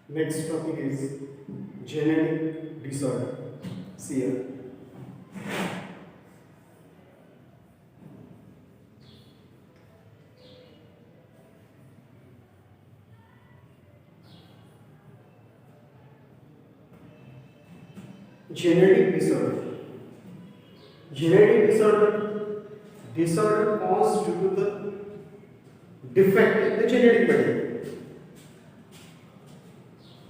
Next topic is genetic disorder. See here. Genetic disorder. Genetic disorder caused due to the defect in the genetic material.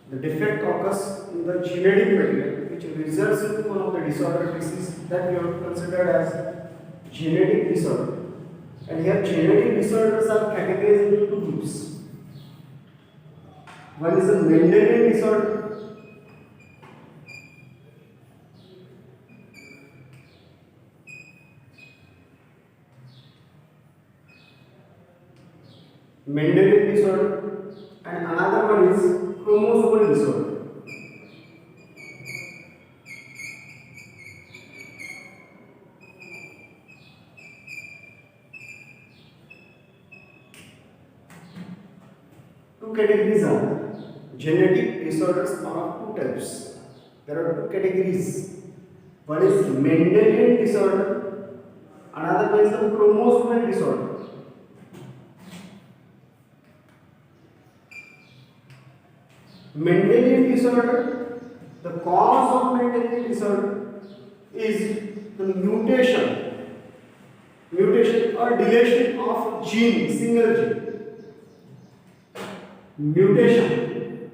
The defect occurs in the genetic material which results in one of the disorder disease that we have considered as genetic disorder. And here genetic disorders are categorized into two groups. One is the Mendelian disorder. Mendelian disorder, and another one is chromosomal disorder. Two categories are genetic disorders are of two types. There are two categories. One is Mendelian disorder, another one is the chromosomal disorder. Mendelian disorder, the cause of Mendelian disorder is the mutation or deletion of gene, single gene. Mutation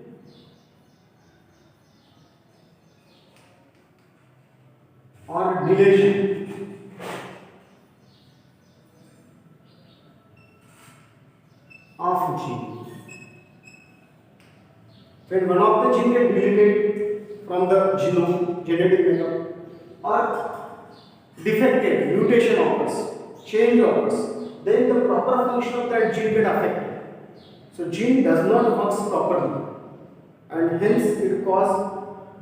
or deletion of gene. When one of the gene gets deleted from the genome, genetic makeup, or defected, mutation occurs, change occurs, then the proper function of that gene gets affected. So gene does not work properly, and hence it causes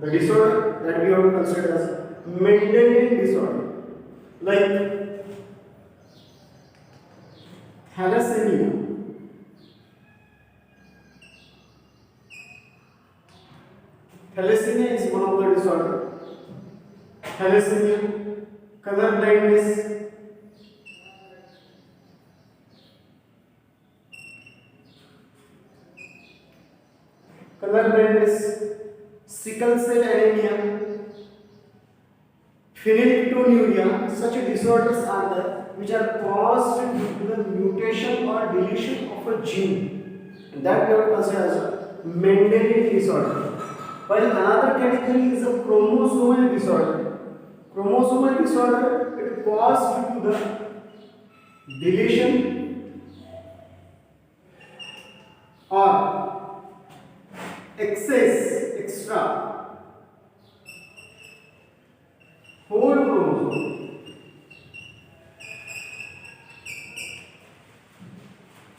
the disorder that we have to consider as Mendelian disorder, like thalassemia. Thalassemia is one of the disorder. Thalassemia, color blindness, sickle cell anemia, phenylketonuria. Such disorders are there which are caused due to the mutation or deletion of a gene, and that we have considered as a Mendelian disorder. While another category is a chromosomal disorder. Chromosomal disorder, it caused due to the deletion or extra whole chromosome.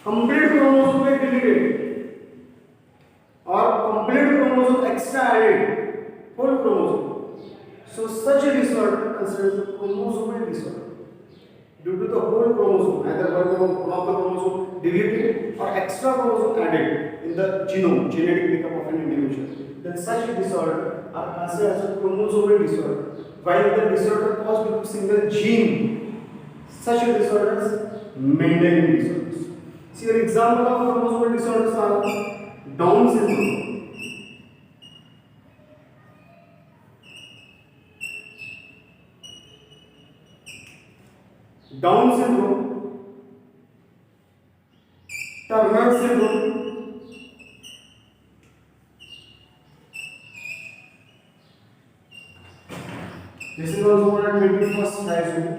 Complete chromosome is deleted or complete chromosome extra added, whole chromosome. So such a disorder considered a chromosomal disorder due to the whole chromosome, either one of the chromosome deleted or extra chromosome added in the genome, genetic makeup of an individual. Then such disorder are considered as a chromosomal disorder. While the disorder caused due to single gene, such disorders Mendelian disorders. See, an example of chromosomal disorders are Down syndrome. Down syndrome, Turner syndrome, this is also called 21st trisomy.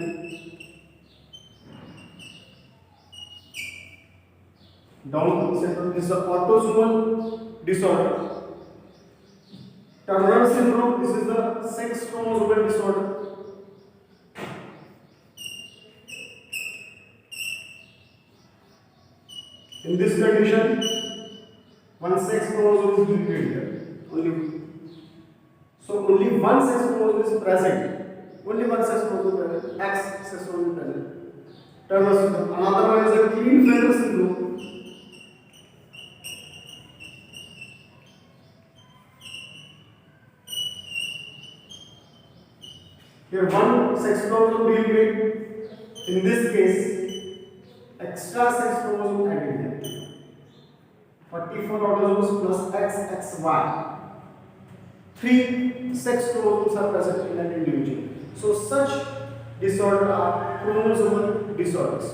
Down syndrome is an autosomal disorder. Turner syndrome, this is the sex chromosomal disorder. In this condition, one sex chromosome is deleted here. Only one sex chromosome is present. Only one sex chromosome is present. X sex chromosome is present. Turner syndrome. Another one is a Klinefelter syndrome. Here one sex chromosome being made. In this case, extra sex chromosome added here. 44 autosomes plus XXY. 3 sex chromosomes are present in an individual. So such disorders are chromosomal disorders.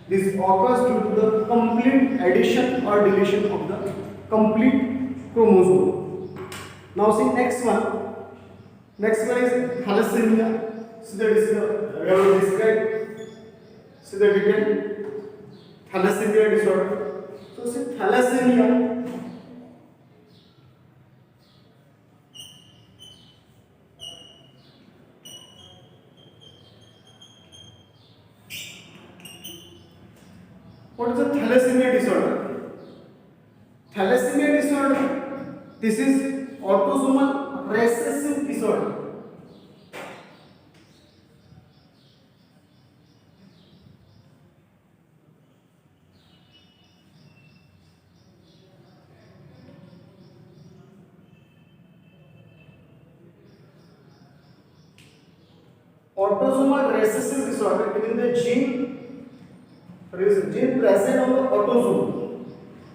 This occurs due to the complete addition or deletion of the complete chromosome. Now see next one. Next one is thalassemia. See the we have described. See the detail. Thalassemia disorder. So see thalassemia. What is a thalassemia disorder? Thalassemia disorder. This is autosomal recessive disorder. Autosomal recessive disorder, meaning the gene, there is a gene present on the autosome,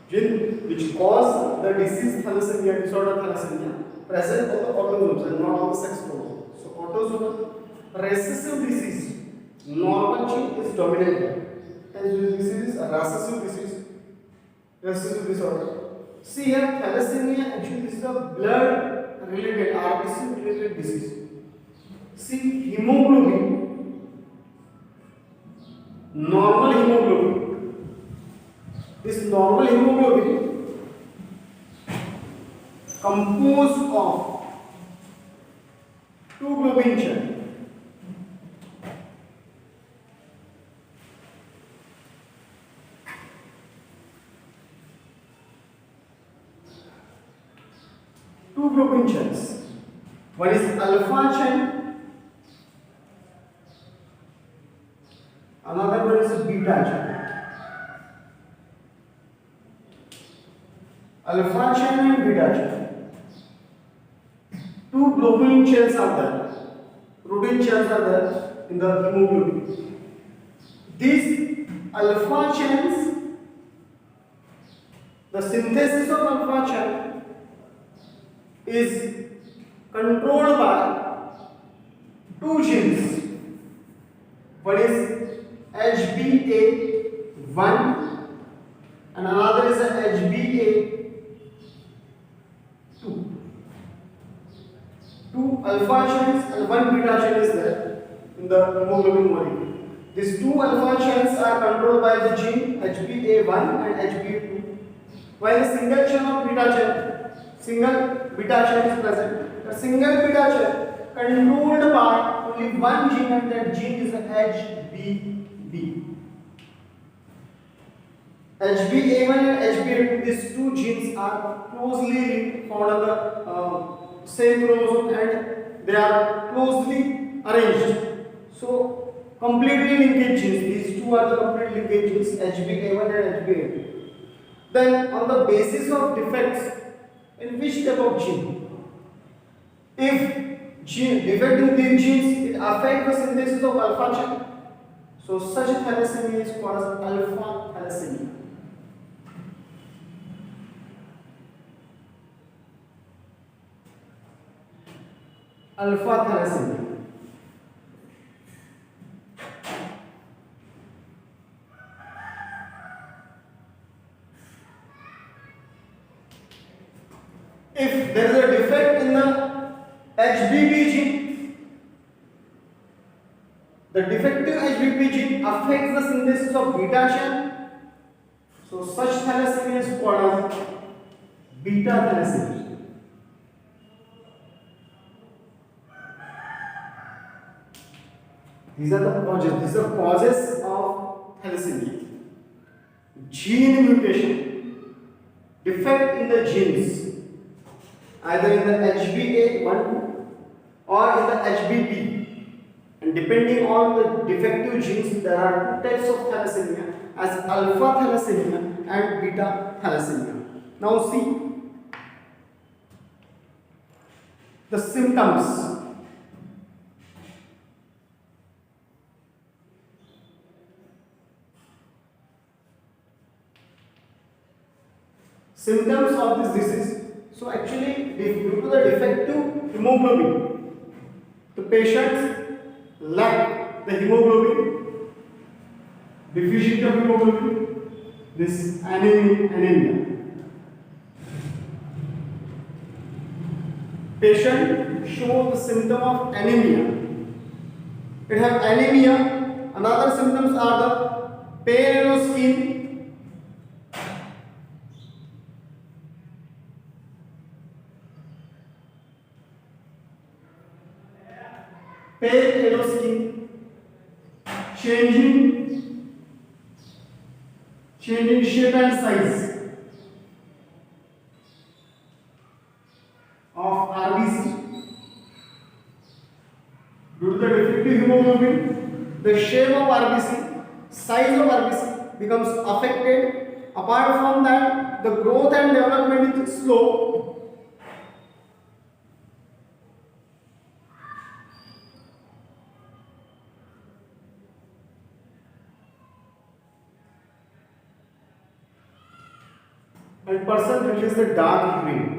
gene which cause the disease thalassemia, disorder thalassemia, present on the autosomes and not on the sex chromosome. So autosomal recessive disease, normal gene is dominant, and this disease is a recessive disorder. See here, thalassemia actually is a blood related, RBC related disease. See hemoglobin, normal hemoglobin. This normal hemoglobin composed of two globin chains. Two globin chains. One is alpha chain. Another one is beta chain. Alpha chain and beta chain. Two globulin chains are there. Protein chains are there in the hemoglobin. These alpha chains, the synthesis of alpha chain is controlled by two genes. One is HBA1 and another is HBA2. Two alpha chains and one beta chain is there in the hemoglobin molecule. These two alpha chains are controlled by the gene HBA1 and HBA2, while a single chain of single beta chain is present. The single beta chain controlled by only one gene, and that gene is HBB. HBA1 and HBA2, these two genes are closely found on the same chromosome and they are closely arranged. So, completely linked genes, these two are the complete linked genes, HBA1 and HBA2. Then, on the basis of defects in which type of gene? If defect in these genes, it affects the synthesis of alpha chain. So, such thalassemia is called as alpha thalassemia. Alpha thalassemia. If there is a defect in the HBB gene, the defective HBB gene affects the synthesis of beta chain. So such thalassemia is called as beta thalassemia. These are the causes of thalassemia. Gene mutation, defect in the genes, either in the HBA1 or in the HBB, and depending on the defective genes, there are two types of thalassemia, as alpha thalassemia and beta thalassemia. Now see the symptoms. symptoms of this disease. So actually, due to the defective hemoglobin, the patients lack the hemoglobin, deficient of hemoglobin, this anemia. Patient show the symptom of anemia. It have anemia. Another symptoms are the pale yellow skin, pale yellow skin, changing shape and size of RBC. Due to the defective hemoglobin, the shape of RBC, size of RBC becomes affected. Apart from that, the growth and development is slow. And person releases the dark green.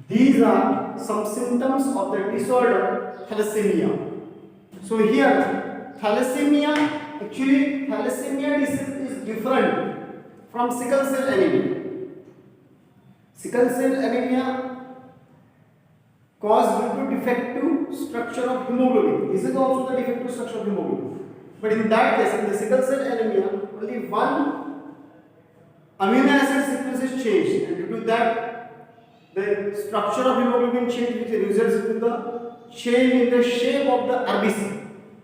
These are some symptoms of the disorder thalassemia. So here thalassemia disease is different from sickle cell anemia. Sickle cell anemia caused due to defective structure of hemoglobin. This is also the defective structure of hemoglobin. But in that case, in the sickle cell anemia, only one amino acid sequence is changed, and due to that, the structure of hemoglobin change, which results in the change in the shape of the RBC,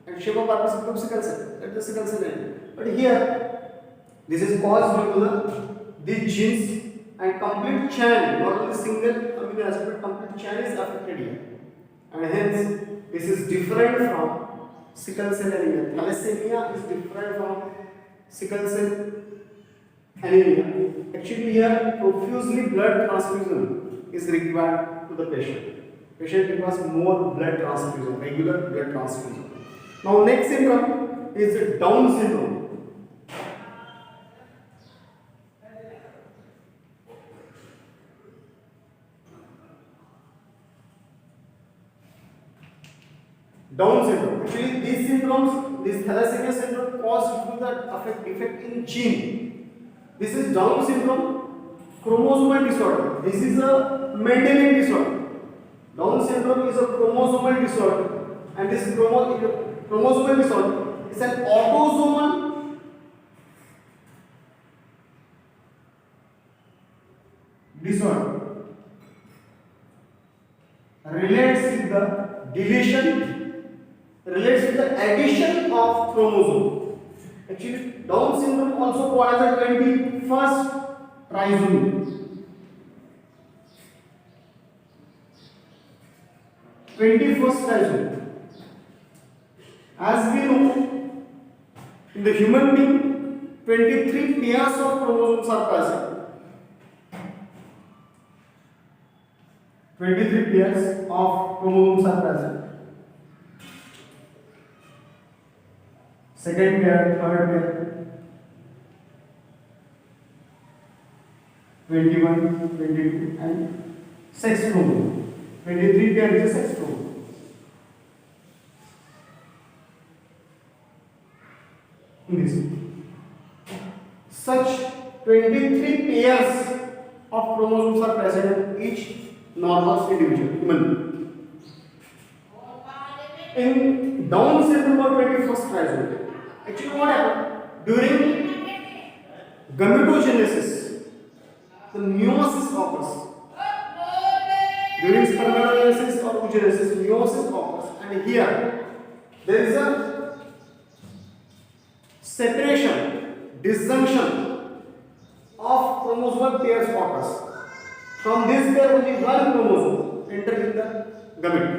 and shape of RBC becomes sickle cell. That is the sickle cell anemia. But here, this is caused due to these genes, and complete chain, not only single amino acid, but complete chain is affected here, and hence this is different from sickle cell anemia. Thalassemia is different from sickle cell anemia. Actually, here profusely blood transfusion is required to the patient. Patient requires more blood transfusion, regular blood transfusion. Now, next syndrome is Down syndrome. Down syndrome. Actually, these syndromes, this thalassemia syndrome, caused due to the defect in gene. This is Down syndrome, chromosomal disorder. This is a Mendelian disorder. Down syndrome is a chromosomal disorder, and this chromosomal disorder is an autosomal disorder. Relates with the deletion, relates with the addition of chromosome. Actually, Down syndrome also called as the 21st trisomy. 21st trisomy. As we know, in the human being, 23 pairs of chromosomes are present. 23 pairs of chromosomes are present. Second pair, third pair, 21, 22, and sex chromosome. 23 pair is a sex chromosome. In this, such 23 pairs of chromosomes are present in each normal individual, human. In Down syndrome or 21st trisomy, actually what happened? During gametogenesis, the meiosis occurs. During spermatogenesis or oogenesis, meiosis occurs, and here there is a separation, disjunction of chromosomal pairs occurs. From this pair only one chromosome enters in the gamete.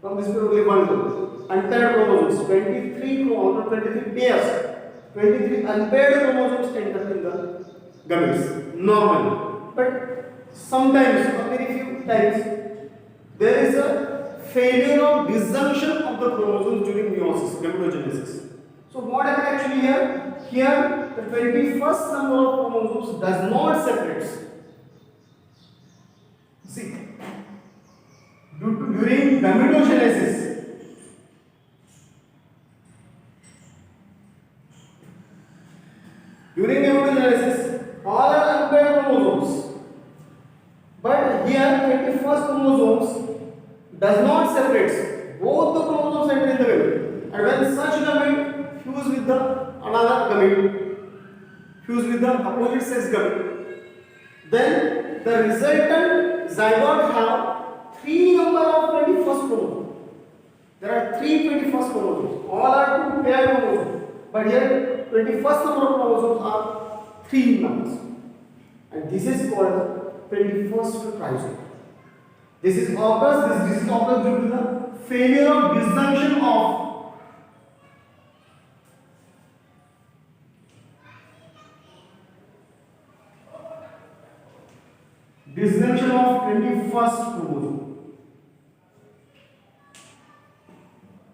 From this pair only one chromosome. Unpaired chromosomes, 23 pairs, 23 unpaired chromosomes enter in the gametes normally. But sometimes, or very few times, there is a failure of disjunction of the chromosomes during meiosis, gametogenesis. So what happened actually here? Here the 21st number of chromosomes does not separate. See, during gametogenesis, all are unpaired chromosomes. But here 21st chromosomes does not separate. Both the chromosomes enter in the gamete. And when such gamete fuse with the another gamete, fuse with the opposite sex gamete, then the resultant zygote have three number of 21st chromosomes. There are three 21st chromosomes. All are two paired chromosomes. But here 21st number of chromosomes are three numbers. And this is called 21st trisome. This is occurs due to the failure of disjunction of disjunction of 21st chromosome.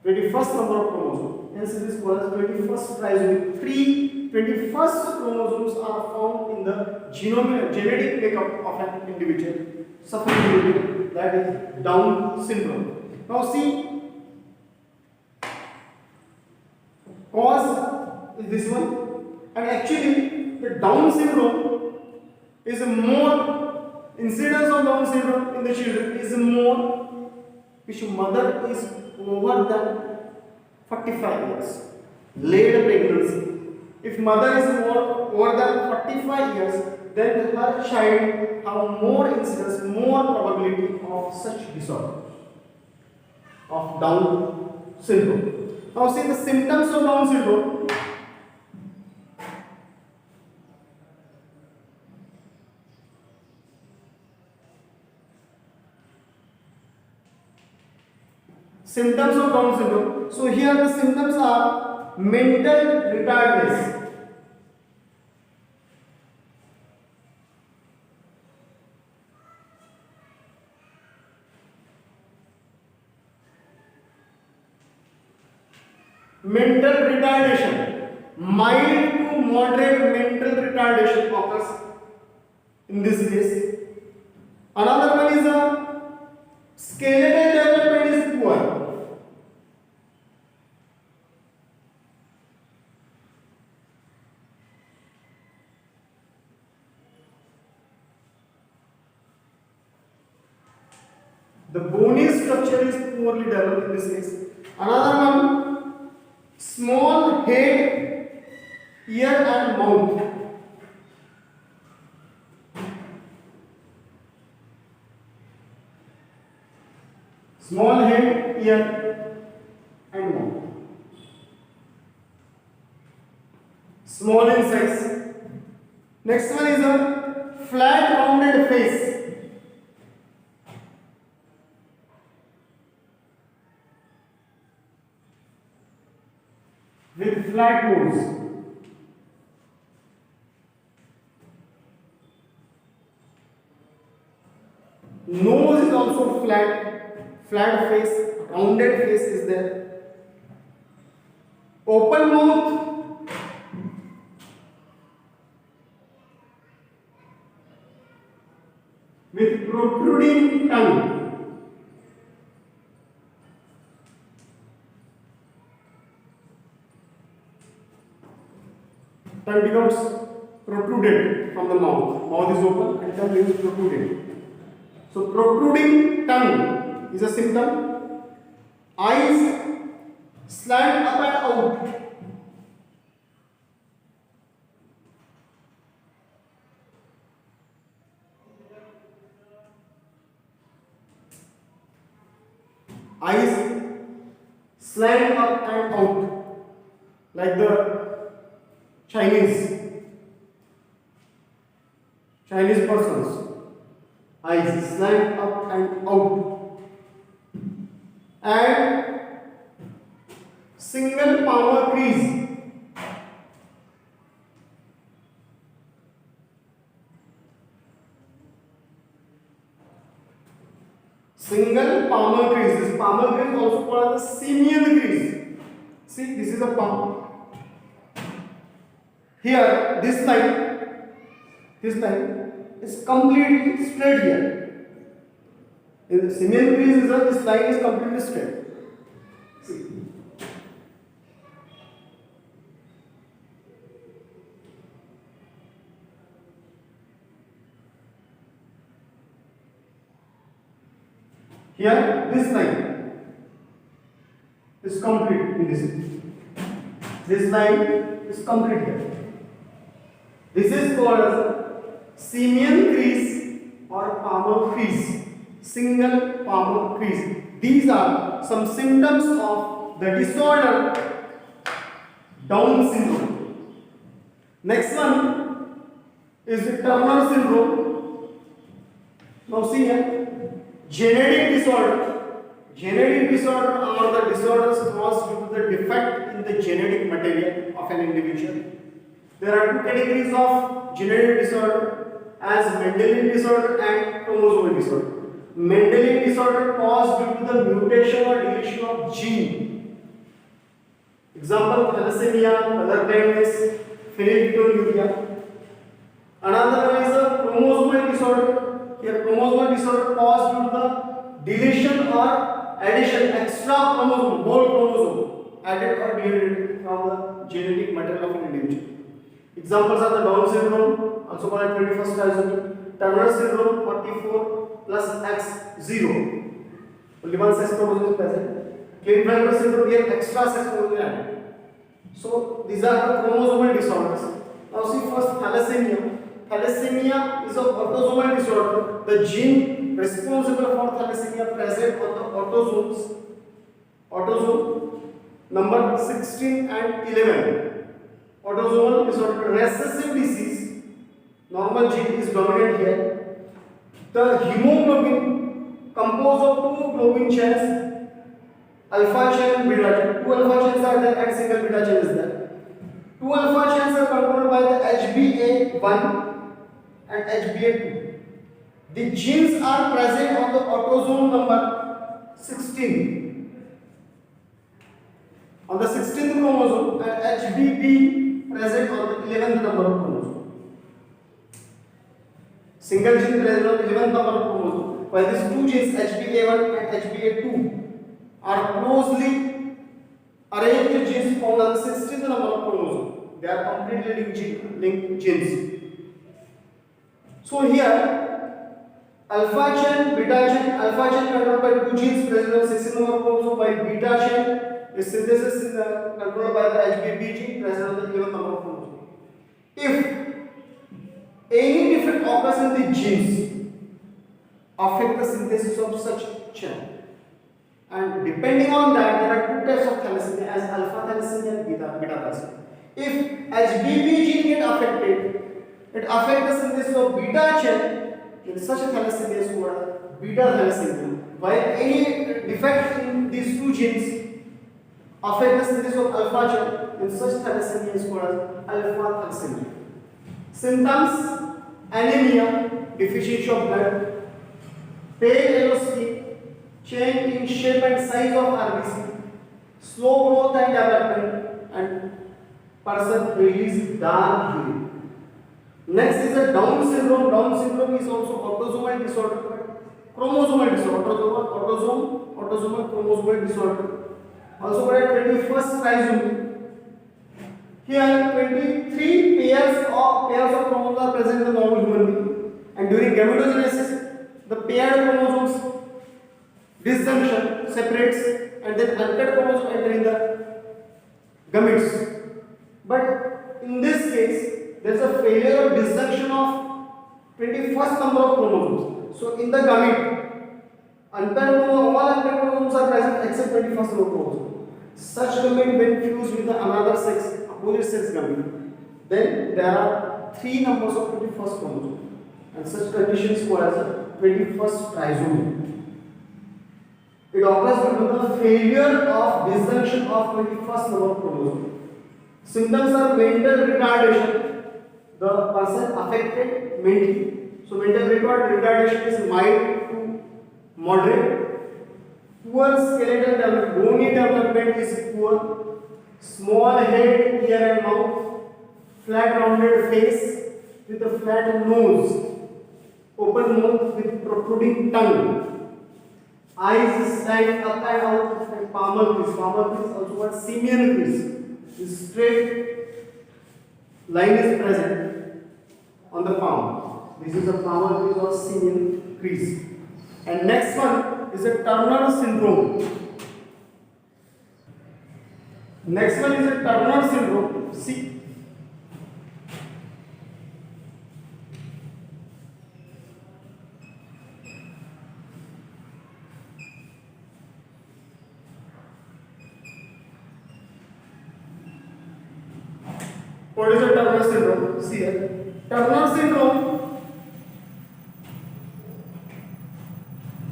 21st number of chromosomes. Hence it is called as 21st trisome. Three 21st chromosomes are found in the genetic makeup of an individual suffering that is Down syndrome. Now see, cause is this one, and actually the Down syndrome is a more incidence of Down syndrome in the children is more which mother is over than 45 years, late pregnancy. If mother is more than 45 years, then her child have more incidence, more probability of such disorder of Down syndrome. Now see the symptoms of Down syndrome. Symptoms of Down syndrome. So here the symptoms are mental retardedness. Mental retardation, mild to moderate mental retardation occurs in this case. Another one is a skeletal development is poor. The bony structure is poorly developed in this case. Another one, small head, ear and mouth. Small head, ear and mouth. Small in size. Next one is a flat rounded face. With flat nose. Nose is also flat face, rounded face is there. Open mouth, with protruding tongue. Tongue becomes protruded from the mouth. Mouth is open and tongue is protruded. So protruding tongue is a symptom. Eyes slant up and out. Eyes slant up and out like the Chinese persons. Eyes slant up and out. And single palmar crease. Single palmar crease. This palmar crease also called as the simian crease. See, this is a palm. Here, this line is completely straight here. In the simian result, this line is completely straight. See. Here, this line is complete in this. This line is complete here. This is called as simian crease or palmar crease, single palmar crease. These are some symptoms of the disorder Down syndrome. Next one is the Turner syndrome. Now see here, genetic disorder. Genetic disorder are the disorders caused due to the defect in the genetic material of an individual. There are two categories of genetic disorder as Mendelian disorder and chromosomal disorder. Mendelian disorder caused due to the mutation or deletion of gene. Example: thalassemia, color blindness, phenylketonuria. Another one is a chromosomal disorder. Here, chromosomal disorder caused due to the deletion or addition extra chromosome, whole chromosome added or deleted from the genetic material of an individual. Examples are the Down syndrome, also called 21st trisomy, Turner syndrome 44 plus X 0. Only one sex chromosome is present. Klinefelter syndrome, here extra sex chromosome is added. So these are the chromosomal disorders. Now see first thalassemia. Thalassemia is an autosomal disorder. The gene responsible for thalassemia present on the autosome number 16 and 11. Autosomal disorder, recessive disease. Normal gene is dominant here. The hemoglobin composed of two globin chains, alpha chain and beta chain. Two alpha chains are there and single beta chain is there. Two alpha chains are controlled by the HBA1 and HBA2. The genes are present on the autosome number 16. On the 16th chromosome and HBB present on the 11th number of chromosome. Single gene present on the 11th number of chromosome, while these two genes HBA1 and HBA2 are closely arranged genes found on the 16th number of chromosome. They are completely linked genes. So here, alpha chain, beta chain, alpha chain controlled by two genes present on the 16th number of chromosome, while beta chain is synthesis controlled by the HBB gene present on the 11th number of chromosome. If any defect occurs in the genes, affect the synthesis of such chain. And depending on that, there are two types of thalassemia as alpha thalassemia and beta thalassemia. If HBB gene get affected, it affects the synthesis of beta chain. In such a thalassemia is called beta thalassemia. While any defect in these two genes affect the synthesis of alpha chain, in such thalassemia is called alpha thalassemia. Symptoms: anemia, deficiency of blood, pale yellow skin, change in shape and size of RBC, slow growth and development, and person release dark urine. Next is the Down syndrome. Down syndrome is also autosomal disorder, chromosomal disorder, autosomal chromosomal disorder. Also called 21st trisomy. Here 23 pairs of chromosomes are present in the normal human being, and during gametogenesis, the paired chromosomes disjunction separates, and then unpaired chromosomes enter in the gametes. But in this case, there is a failure of disjunction of 21st number of chromosomes. So in the gamete, all unpaired chromosomes are present except 21st number of chromosomes. Such gamete when fused with another sex, opposite sex gamete, then there are 3 numbers of 21st chromosome, and such condition is called as a 21st trisomy. It occurs due to the failure of disjunction of 21st number of chromosome. Symptoms are mental retardation. The person affected mentally. So mental retardation is mild to moderate. Poor skeletal development, bony development is poor. Small head, ear and mouth. flat rounded face with a flat nose, open mouth with protruding tongue, eyes stand up and out like palmar crease. Palmar crease also called simian crease. This straight line is present on the palm. This is a palmar crease or simian crease. And next one is a Turner syndrome. Next one is a Turner syndrome. See. What is a Turner syndrome? See here. Turner syndrome.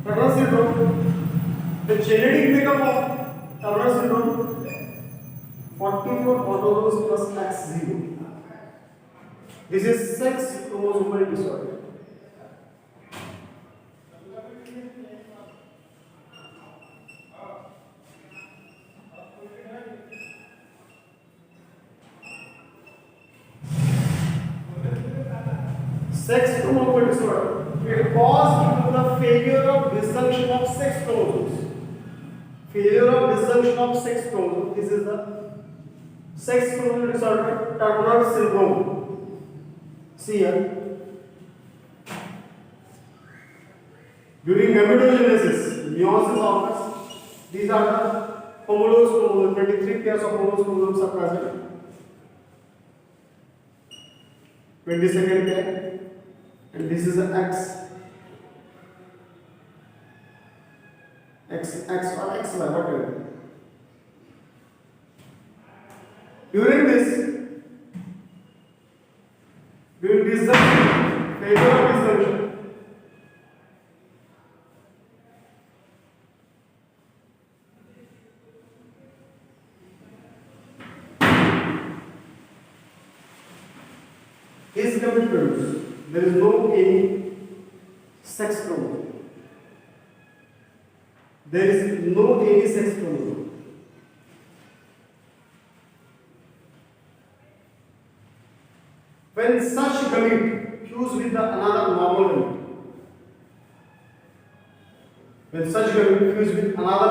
Turner syndrome. The genetic makeup of Turner syndrome: 44 autosomes plus X0. This is sex chromosomal disorder. Sex chromosomal disorder. It caused due to the failure of dysfunction of sex chromosomes. Failure of dysfunction of sex chromosomes. This is the sex chromosomal disorder, Turner syndrome. See here. During gametogenesis, meiosis occurs. These are the homologous chromosomes. 23 pairs of homologous chromosomes are present. 22nd pair. And this is an X or XY, whatever. During disjunction, failure of disjunction, is gamete produced. There is no any sex chromosome. There is no any sex chromosome. When such gamete fuse with another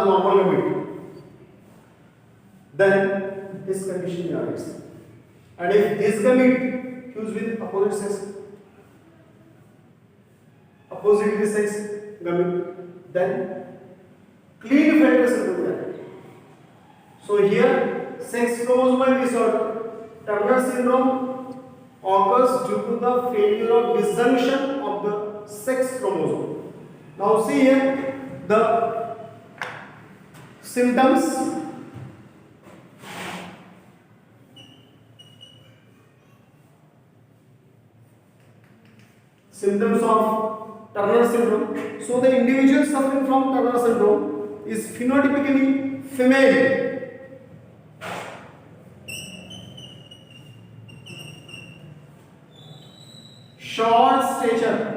normal gamete, then this condition arises. And if this gamete fuse with oppositely sex gamete, then clean Felter syndrome arises. So here, sex chromosomal disorder, Turner syndrome, occurs due to the failure of disjunction of the sex chromosome. Now see here the symptoms. Symptoms of Turner syndrome. So the individual suffering from Turner syndrome is phenotypically female. Short stature.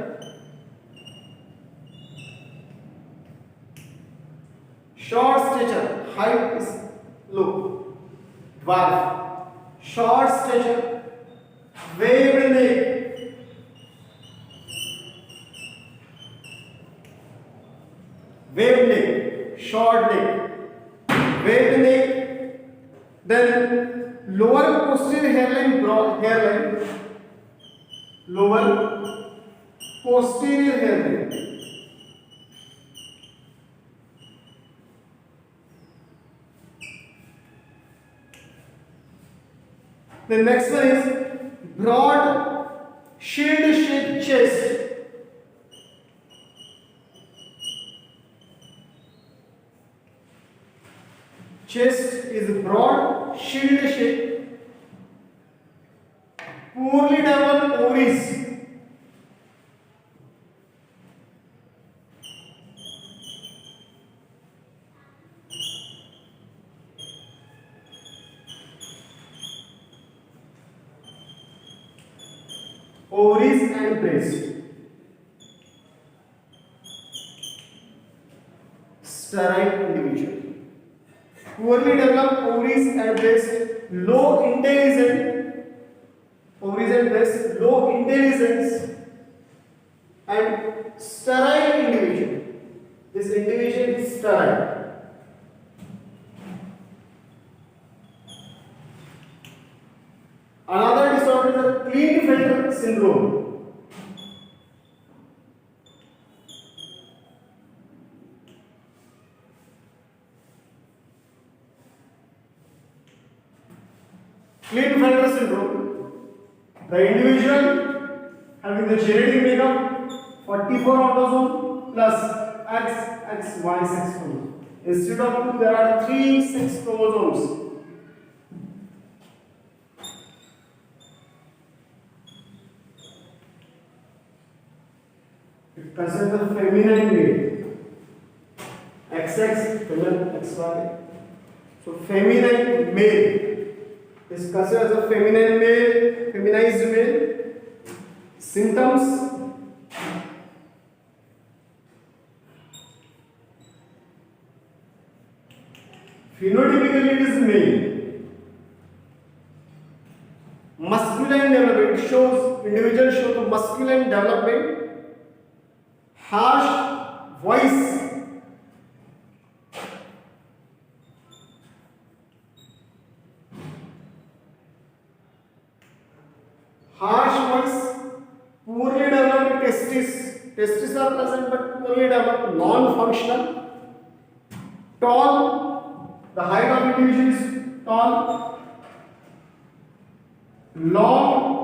Height is low. Dwarf. Short stature. Waved neck. Short neck. Waved neck. Then lower posterior hairline, broad hairline. Lower posterior hairline. The next one is broad shield-shaped chest. Chest is broad, shield-shaped. Poorly developed ovaries. Ovaries and breast. Sterile individual. Poorly developed ovaries and breast. Low intelligent. ovaries and breasts, low intelligence and sterile individual. This individual is sterile. Another disorder is the Klinefelter syndrome. Klinefelter syndrome. The individual having the genetic makeup 44 autosome plus XXY sex chromosome. Instead of 2, there are 3 sex chromosomes. It considers the feminine male. XX, feminine, XY. So feminine male is considered as a feminine male, feminized male. Symptoms: phenotypically it is male. Masculine development, it shows individual show the masculine development. Harsh voice. Harsh voice, poorly developed testes. Testes are present but poorly developed, non-functional. Tall, the height of individual is tall. Long